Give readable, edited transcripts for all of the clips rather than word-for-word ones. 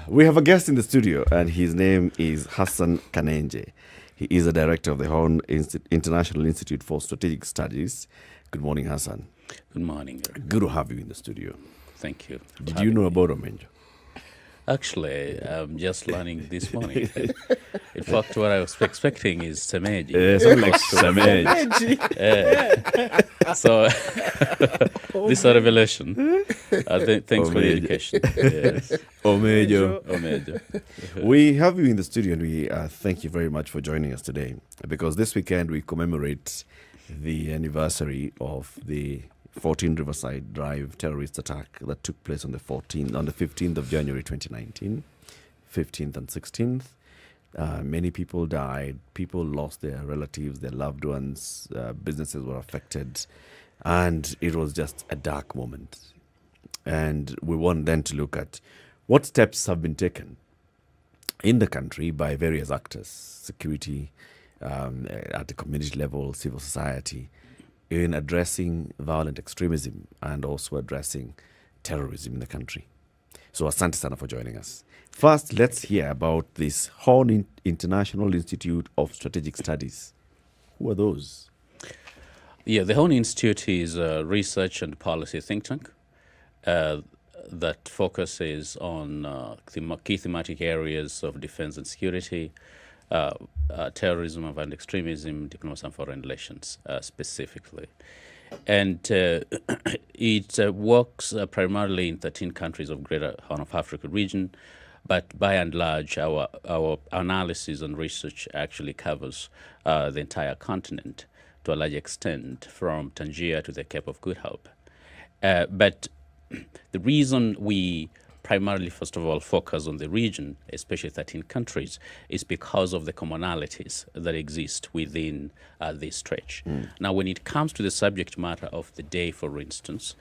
We have a guest in the studio, and his name is Hassan Kanenji. He is the director of the Horny International Institute for Strategic Studies. Good morning, Hassan. Good morning. Good to have you in the studio. Thank you. Did you know about Omenjo? Actually, I'm just learning this morning. In fact, what I was expecting is Semeji. Something like Semeji. So, this is a revelation. Thanks for the education. Yes. Omenjo. We have you in the studio, and we thank you very much for joining us today, because this weekend we commemorate the anniversary of the 14 Riverside Drive terrorist attack that took place on the 15th of January 2019, 15th and 16th. Many people died. People lost their relatives, their loved ones. Businesses were affected. And it was just a dark moment. And we want then to look at what steps have been taken in the country by various actors, security, at the community level, civil society, in addressing violent extremism and also addressing terrorism in the country. So asante sana for joining us. First, let's hear about this Horny International Institute of Strategic Studies. Who are those? Yeah, the Horny Institute is a research and policy think tank that focuses on key thematic areas of defense and security, terrorism and extremism, diplomacy and foreign relations specifically. And it works primarily in 13 countries of Greater Horn of Africa region, but by and large, our analysis and research actually covers the entire continent to a large extent, from Tangier to the Cape of Good Hope. But the reason we primarily, first of all, focus on the region, especially 13 countries, is because of the commonalities that exist within this stretch. Now, when it comes to the subject matter of the day, for instance,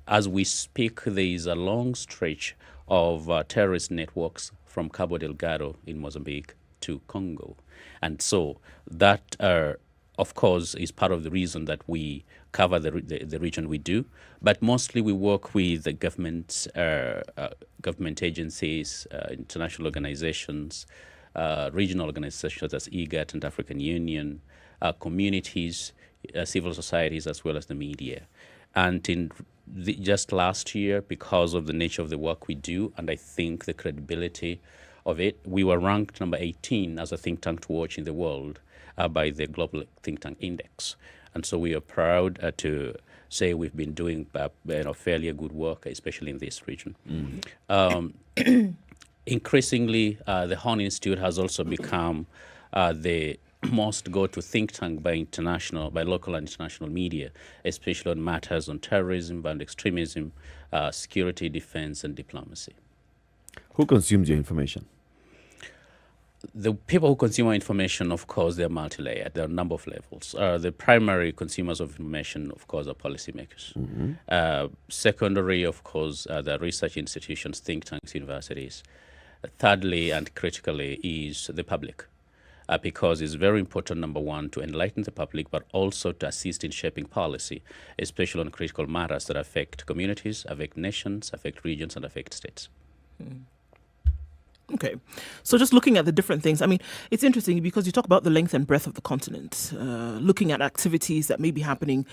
as we speak, there is a long stretch of terrorist networks from Cabo Delgado in Mozambique to Congo. And so that, of course, is part of the reason that we cover the region we do, but mostly we work with the government agencies, international organizations, regional organizations such as IGAT and African Union, communities, civil societies, as well as the media. And in just last year, because of the nature of the work we do, and I think the credibility of it, we were ranked number 18 as a think tank to watch in the world by the Global Think Tank Index. And so we are proud to say we've been doing fairly a good work, especially in this region. Increasingly, the Horny Institute has also become the most go-to think tank by local and international media, especially on matters on terrorism and extremism, security, defense, and diplomacy. Who consumes your information? The people who consume our information, of course, they're multi-layered. There are a number of levels. The primary consumers of information, of course, are policymakers. Secondary, of course, the research institutions, think tanks, universities. Thirdly, and critically, is the public, because it's very important, number one, to enlighten the public, but also to assist in shaping policy, especially on critical matters that affect communities, affect nations, affect regions, and affect states. Okay, so just looking at the different things, I mean, it's interesting because you talk about the length and breadth of the continent, looking at activities that may be happening,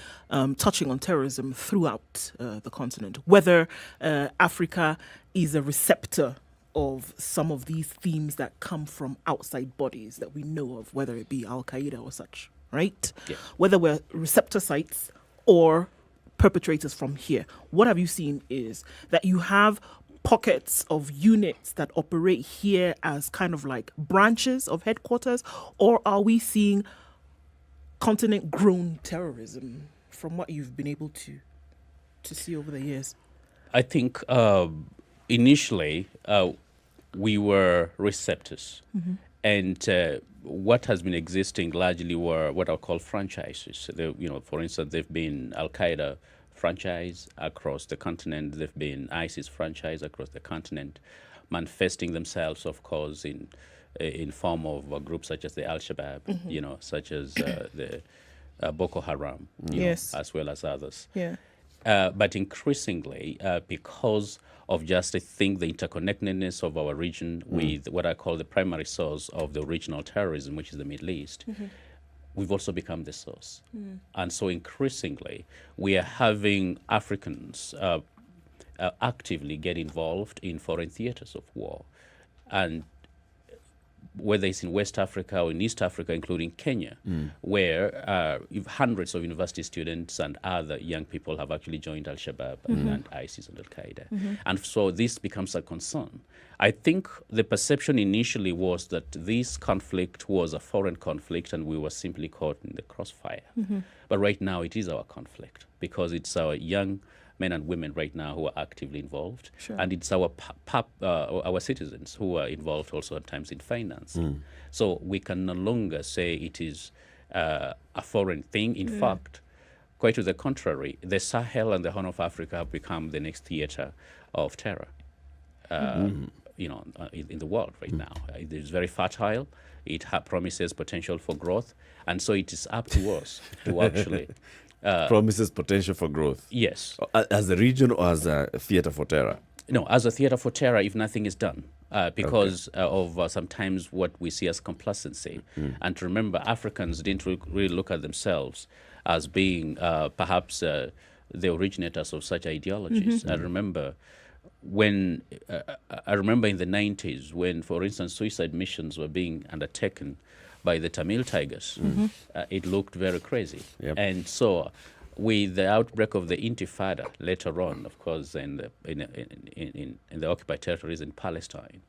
touching on terrorism throughout the continent, whether Africa is a receptor of some of these themes that come from outside bodies that we know of, whether it be Al-Qaeda or such, right? Yeah. Whether we're receptor sites or perpetrators from here. What have you seen is that you have pockets of units that operate here as kind of like branches of headquarters, or are we seeing continent-grown terrorism from what you've been able to see over the years? I think initially we were receptors, and what has been existing largely were what I'll call franchises. For instance, they've been Al-Qaeda franchise across the continent. They've been ISIS franchise across the continent, manifesting themselves, of course, in form of groups such as the Al-Shabaab, such as the Boko Haram, Yes. as well as others. Yeah. But increasingly, because of just, I think, the interconnectedness of our region with what I call the primary source of the original terrorism, which is the Middle East, we've also become the source. And so increasingly, we are having Africans actively get involved in foreign theaters of war. And whether it's in West Africa or in East Africa, including Kenya, where hundreds of university students and other young people have actually joined Al-Shabaab and ISIS and Al-Qaeda. And so this becomes a concern. I think the perception initially was that this conflict was a foreign conflict and we were simply caught in the crossfire. But right now it is our conflict because it's our young men and women right now who are actively involved, and it's our our citizens who are involved also at times in finance. So we can no longer say it is a foreign thing. In fact, quite to the contrary, the Sahel and the Horn of Africa have become the next theater of terror. You know, in the world right now, it is very fertile. It promises potential for growth, and so it is up to us to actually. Promises potential for growth. Yes. As a region or as a theater for terror? No, as a theater for terror if nothing is done because of sometimes what we see as complacency. And to remember, Africans didn't really look at themselves as being perhaps the originators of such ideologies. I remember in the 90s when, for instance, suicide missions were being undertaken by the Tamil Tigers, it looked very crazy. And so with the outbreak of the Intifada later on, of course, in the occupied territories in Palestine,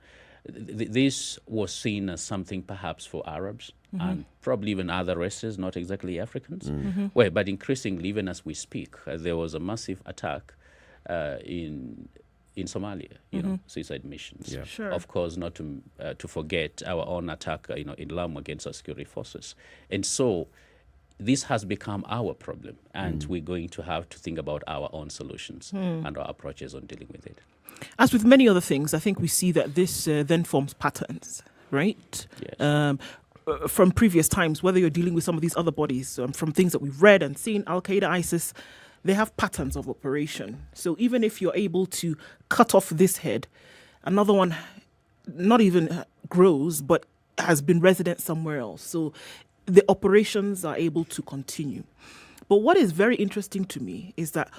this was seen as something perhaps for Arabs and probably even other races, not exactly Africans. Well, but increasingly, even as we speak, there was a massive attack in Somalia, you know, suicide missions. Of course, not to forget our own attack, you know, in Lamu against our security forces. And so this has become our problem, and we're going to have to think about our own solutions and our approaches on dealing with it. As with many other things, I think we see that this then forms patterns, right? Yes. From previous times, whether you're dealing with some of these other bodies, from things that we've read and seen, Al-Qaeda, ISIS, they have patterns of operation. So even if you're able to cut off this head, another one not even grows, but has been resident somewhere else. So the operations are able to continue. But what is very interesting to me is that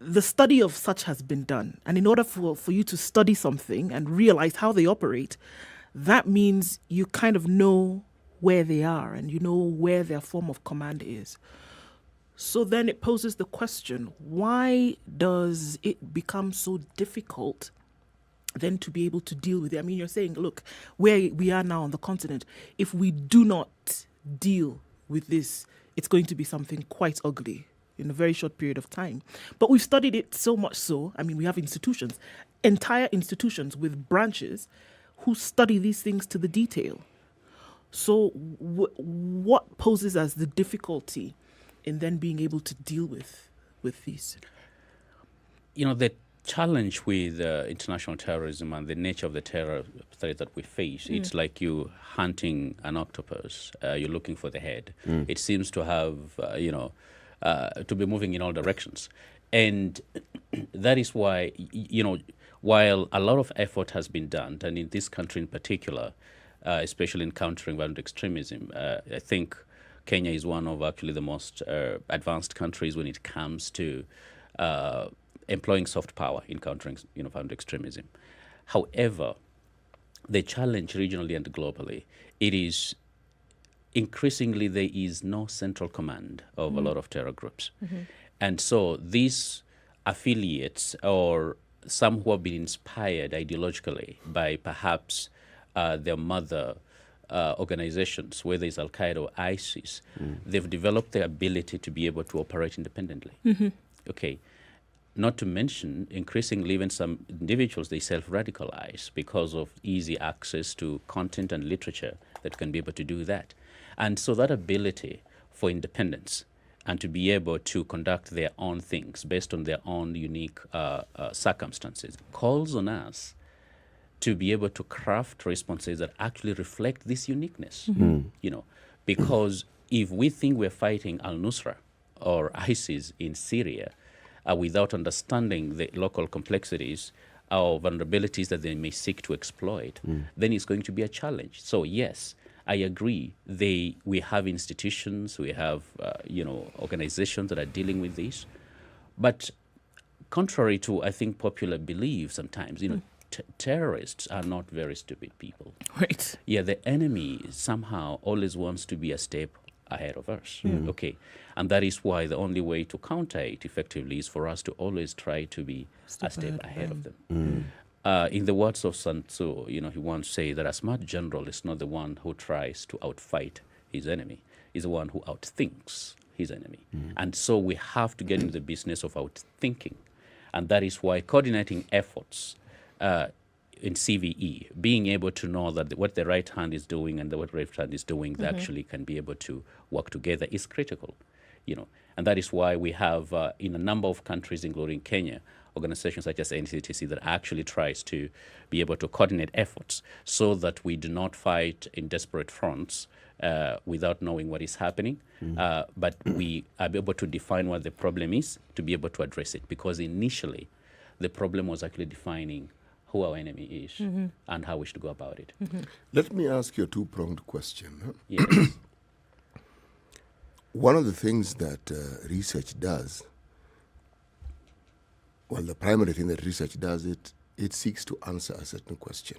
the study of such has been done. And in order for you to study something and realize how they operate, that means you kind of know where they are and you know where their form of command is. So then it poses the question, why does it become so difficult then to be able to deal with it? I mean, you're saying, look, where we are now on the continent, if we do not deal with this, it's going to be something quite ugly in a very short period of time. But we've studied it so much so, I mean, we have institutions, entire institutions with branches who study these things to the detail. So what poses as the difficulty in then being able to deal with these? You know, the challenge with international terrorism and the nature of the terror threat that we face, it's like you hunting an octopus. You're looking for the head. It seems to have, to be moving in all directions. And that is why, while a lot of effort has been done, and in this country in particular, especially in countering violent extremism, I think Kenya is one of actually the most advanced countries when it comes to employing soft power in countering violent extremism. However, the challenge regionally and globally, it is increasingly there is no central command of a lot of terror groups. And so these affiliates or some who have been inspired ideologically by perhaps their mother organizations, whether it's Al-Qaeda or ISIS, they've developed the ability to be able to operate independently. Okay. Not to mention, increasingly, even some individuals, they self-radicalize because of easy access to content and literature that can be able to do that. And so that ability for independence and to be able to conduct their own things based on their own unique circumstances calls on us to be able to craft responses that actually reflect this uniqueness. Because if we think we're fighting al-Nusra or ISIS in Syria, without understanding the local complexities or vulnerabilities that they may seek to exploit, then it's going to be a challenge. So yes, I agree. We have institutions, we have organizations that are dealing with this, but contrary to I think popular belief, sometimes terrorists are not very stupid people. Right. Yeah, the enemy somehow always wants to be a step ahead of us. Okay, and that is why the only way to counter it effectively is for us to always try to be a step ahead of them. In the words of Sun Tzu, he once said that a smart general is not the one who tries to outfight his enemy, he's the one who outthinks his enemy. And so we have to get into the business of outthinking. And that is why coordinating efforts in CVE, being able to know that what the right hand is doing and what the left hand is doing, they actually can be able to work together is critical. And that is why we have in a number of countries, including Kenya, organizations such as NCTC that actually tries to be able to coordinate efforts so that we do not fight in desperate fronts without knowing what is happening, but we are able to define what the problem is to be able to address it, because initially the problem was actually defining who our enemy is and how we should go about it. Let me ask you a two-pronged question. Yes. One of the things that research does, well, the primary thing that research does, it seeks to answer a certain question.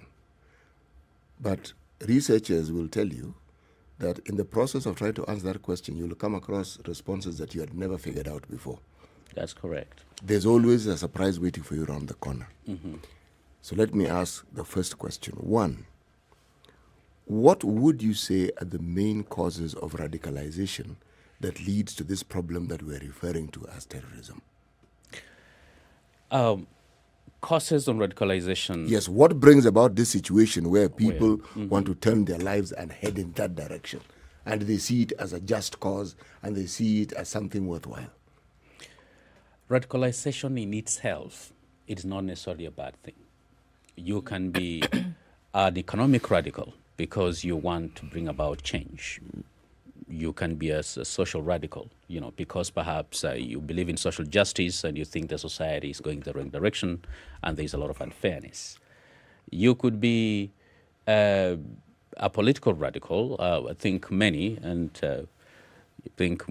But researchers will tell you that in the process of trying to answer that question, you'll come across responses that you had never figured out before. That's correct. There's always a surprise waiting for you around the corner. So let me ask the first question. One, what would you say are the main causes of radicalization that leads to this problem that we're referring to as terrorism? Causes of radicalization. Yes, what brings about this situation where people want to turn their lives and head in that direction, and they see it as a just cause and they see it as something worthwhile? Radicalization in itself is not necessarily a bad thing. You can be an economic radical because you want to bring about change. You can be a social radical, because perhaps you believe in social justice and you think the society is going the wrong direction and there's a lot of unfairness. You could be a political radical. I think many, and think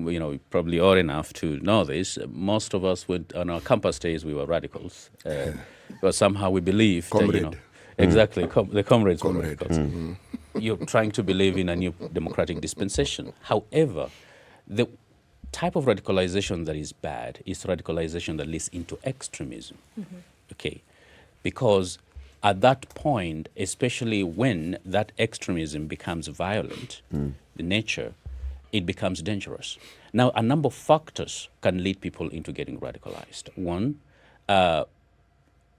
probably old enough to know this. Most of us on our campus days we were radicals, but somehow we believed that, exactly the comrades were radicals. You're trying to believe in a new democratic dispensation. However, the type of radicalization that is bad is radicalization that leads into extremism. Okay, because at that point, especially when that extremism becomes violent, the nature, it becomes dangerous. Now, a number of factors can lead people into getting radicalized. One,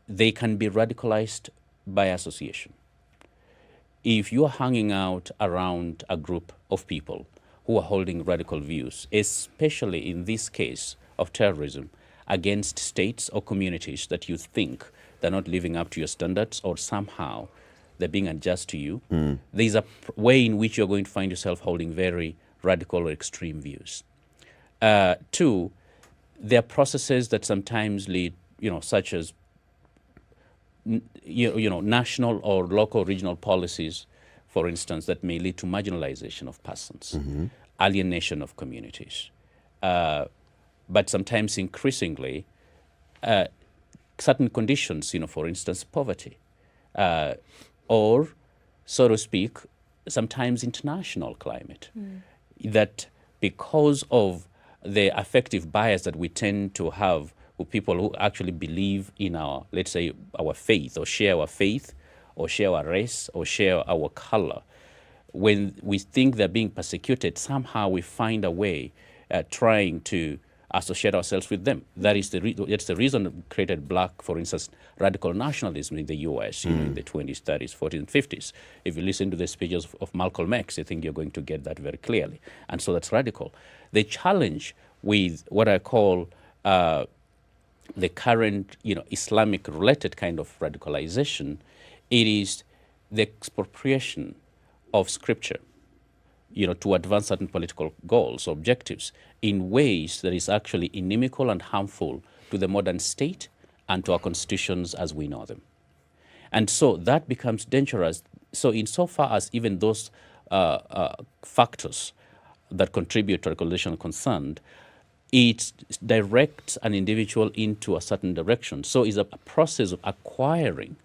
they can be radicalized by association. If you are hanging out around a group of people who are holding radical views, especially in this case of terrorism, against states or communities that you think they're not living up to your standards or somehow they're being unjust to you, there's a way in which you're going to find yourself holding very radical or extreme views. Two, there are processes that sometimes lead, such as national or local regional policies, for instance, that may lead to marginalization of persons, alienation of communities. But sometimes increasingly, certain conditions, for instance, poverty, or, so to speak, sometimes international climate, that because of the affective bias that we tend to have with people who actually believe in our, let's say, our faith, or share our faith, or share our race, or share our color, when we think they're being persecuted, somehow we find a way trying to associate ourselves with them. That's the reason it created black, for instance, radical nationalism in the U.S. In the 20s, 30s, 40s, and 50s. If you listen to the speeches of Malcolm X, I think you're going to get that very clearly. And so that's radical. The challenge with what I call the current, Islamic-related kind of radicalization, it is the expropriation of scripture, to advance certain political goals, objectives, in ways that is actually inimical and harmful to the modern state and to our constitutions as we know them. And so that becomes dangerous. So insofar as even those factors that contribute to radicalization are concerned, it directs an individual into a certain direction. So it's a process of acquiring,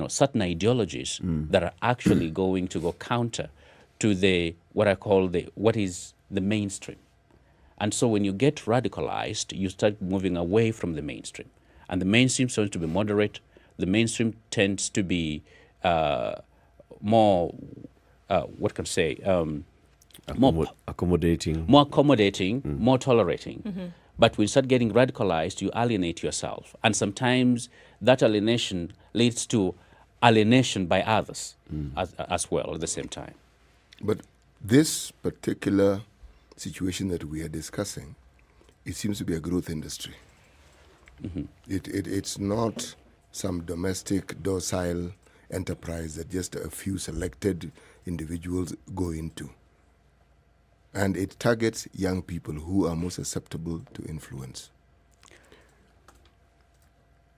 certain ideologies that are actually going to go counter to what is the mainstream. And so when you get radicalized, you start moving away from the mainstream. And the mainstream tends to be moderate. The mainstream tends to be more, accommodating, more tolerating. But when you start getting radicalized, you alienate yourself. And sometimes that alienation leads to alienation by others as well at the same time. But this particular situation that we are discussing, it seems to be a growth industry. It's not some domestic, docile enterprise that just a few selected individuals go into. And it targets young people who are most susceptible to influence.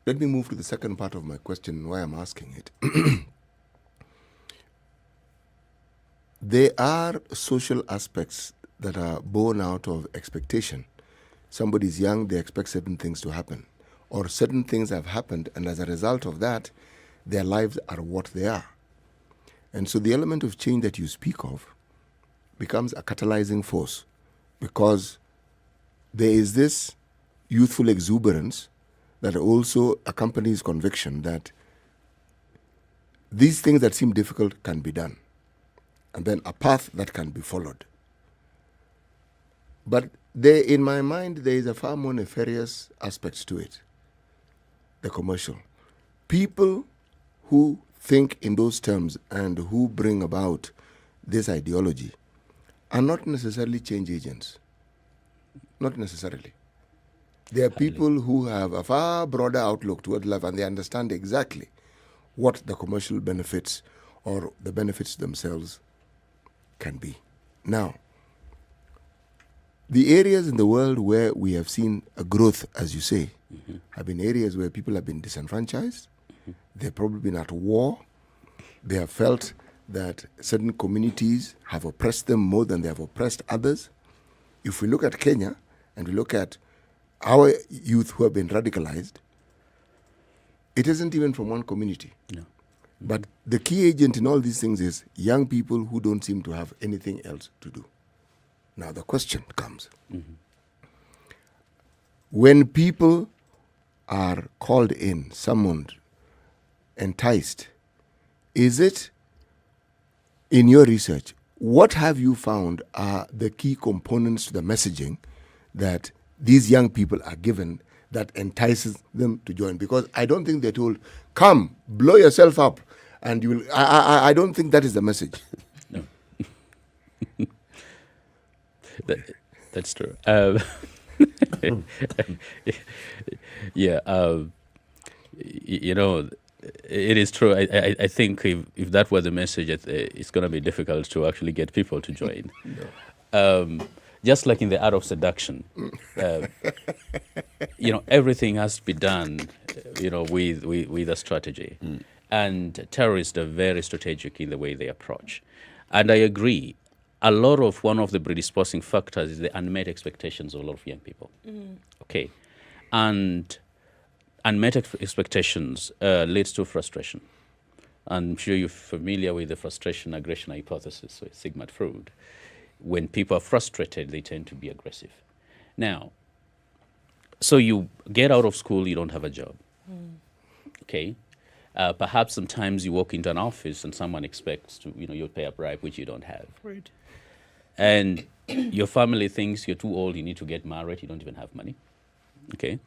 Let me move to the second part of my question and why I'm asking it. There are social aspects that are born out of expectation. Somebody's young, they expect certain things to happen. Or certain things have happened, and as a result of that, their lives are what they are. And so the element of change that you speak of becomes a catalyzing force, because there is this youthful exuberance that also accompanies conviction that these things that seem difficult can be done, and then a path that can be followed. But there, in my mind, there is a far more nefarious aspect to it, the commercial. People who think in those terms and who bring about this ideology are not necessarily change agents. Not necessarily. There are people who have a far broader outlook toward life, and they understand exactly what the commercial benefits or the benefits themselves can be. Now, the areas in the world where we have seen a growth, as you say, have been areas where people have been disenfranchised. They've probably been at war. They have felt that certain communities have oppressed them more than they have oppressed others. If we look at Kenya and we look at our youth who have been radicalized, it isn't even from one community. No. But the key agent in all these things is young people who don't seem to have anything else to do. Now the question comes. When people are called in, summoned, enticed, is it, in your research, what have you found are the key components to the messaging that these young people are given that entices them to join? Because I don't think they're told, come, blow yourself up, and you will. I don't think that is the message. No. That's true. It is true. I think if that were the message, it's going to be difficult to actually get people to join. Just like in the art of seduction, everything has to be done, with a strategy. And terrorists are very strategic in the way they approach. And I agree. One of the predisposing factors is the unmet expectations of a lot of young people. Okay. And unmet expectations leads to frustration. I'm sure you're familiar with the frustration-aggression hypothesis, so Sigmund Freud. When people are frustrated, they tend to be aggressive. Now, so you get out of school, you don't have a job. Okay? Perhaps sometimes you walk into an office and someone expects to, you'll pay a bribe, which you don't have. Right. And your family thinks you're too old, you need to get married, you don't even have money. Okay?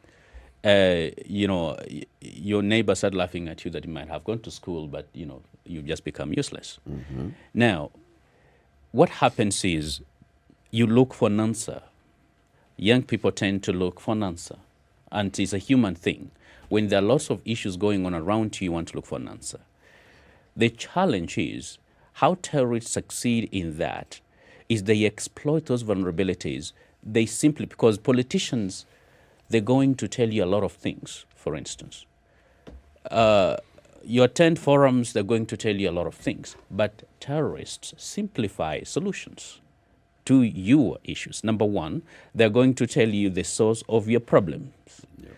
Your neighbors start laughing at you that you might have gone to school, but, you just become useless. Now, what happens is you look for an answer. Young people tend to look for an answer. And it's a human thing. When there are lots of issues going on around you, you want to look for an answer. The challenge is how terrorists succeed in that is they exploit those vulnerabilities. They simply, because politicians they're going to tell you a lot of things, for instance. You attend forums, they're going to tell you a lot of things. But terrorists simplify solutions to your issues. Number one, they're going to tell you the source of your problems. Yeah.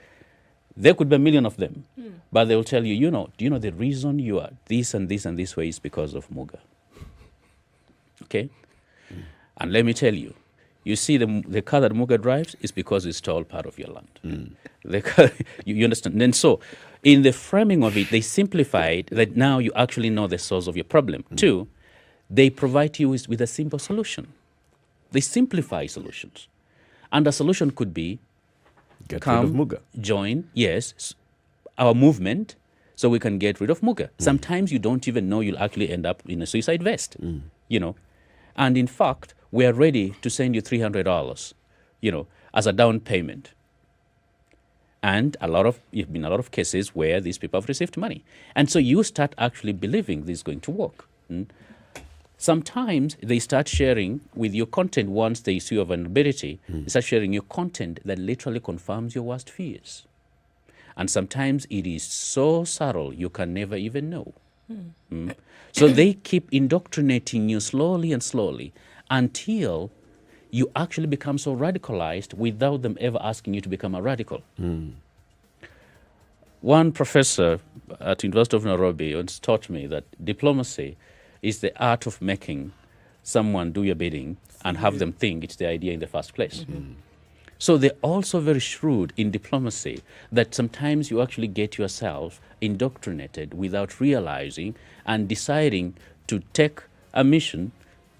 There could be a million of them, but they'll tell you, do you know the reason you are this and this and this way is because of Muga. Okay? And let me tell you, you see the car that Muga drives is because it's all part of your land. The car, you understand? And so, in the framing of it, they simplified that now you actually know the source of your problem. Two, they provide you with a simple solution. They simplify solutions. And the solution could be, get rid of Muga. Join, yes, our movement so we can get rid of Muga. Sometimes you don't even know you'll actually end up in a suicide vest, And in fact, we are ready to send you $300, as a down payment. And you've been a lot of cases where these people have received money. And so you start actually believing this is going to work. Sometimes they start sharing with your content once they see your vulnerability. They start sharing your content that literally confirms your worst fears. And sometimes it is so subtle you can never even know. So they keep indoctrinating you slowly and slowly until you actually become so radicalized without them ever asking you to become a radical. One professor at University of Nairobi once taught me that diplomacy is the art of making someone do your bidding and have them think it's the idea in the first place. So they're also very shrewd in diplomacy that sometimes you actually get yourself indoctrinated without realizing and deciding to take a mission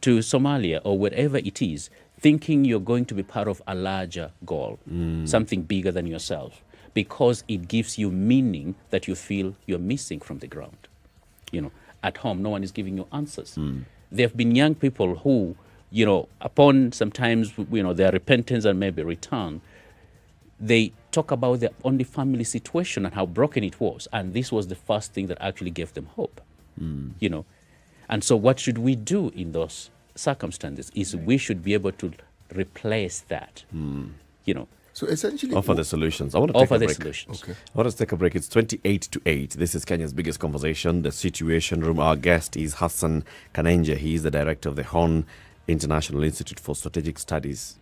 to Somalia or wherever it is, thinking you're going to be part of a larger goal, something bigger than yourself, because it gives you meaning that you feel you're missing from the ground. At home, no one is giving you answers. There have been young people who, upon sometimes, their repentance and maybe return, they talk about their only family situation and how broken it was. And this was the first thing that actually gave them hope, And so what should we do in those circumstances is we should be able to replace that, So essentially, offer the solutions. I want to take a break. Solutions. Okay. I want us to take a break. It's 28 to 8. This is Kenya's biggest conversation, the Situation Room. Our guest is Hassan Kanenji. He is the director of the Horny International Institute for Strategic Studies.